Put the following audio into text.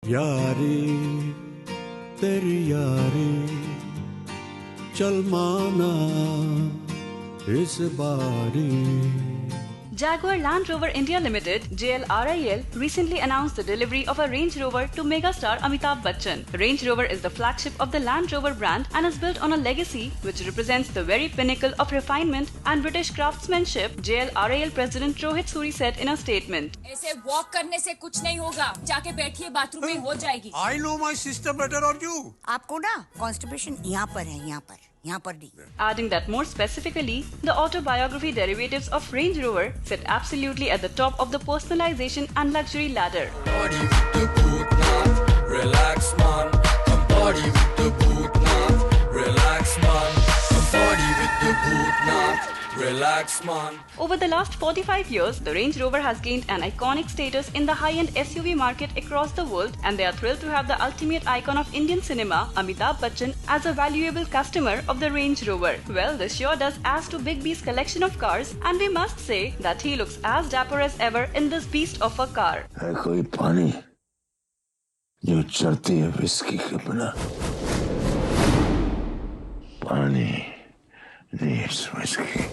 यारी तेरी यारी चल माना इस बारी. Jaguar Land Rover India Limited (JLRIL) recently announced the delivery of a Range Rover to megastar Amitabh Bachchan. Range Rover is the flagship of the Land Rover brand and is built on a legacy which represents the very pinnacle of refinement and British craftsmanship, JLRIL President Rohit Suri said in a statement. ऐसे walk करने से कुछ नहीं होगा, जाके बैठिए bathroom में हो जाएगी. I know my sister better or you. आपको ना कॉन्स्टिपेशन यहाँ पर है, यहाँ पर दी. Adding that more specifically, the autobiography derivatives of Range Rover sit absolutely at the top of the personalization and luxury ladder. Party with the boot now, relax man. Come party with the boot now, relax man. Come party with the boot now, relax man. Over the last 45 years, the Range Rover has gained an iconic status in the high-end SUV market across the world, and they are thrilled to have the ultimate icon of Indian cinema, Amitabh Bachchan, as a valuable customer of the Range Rover. Well, this sure does add to Big B's collection of cars, and we must say that he looks as dapper as ever in this beast of a car. है कोई पानी जो चढ़ती है whisky के बिना. पानी needs whiskey.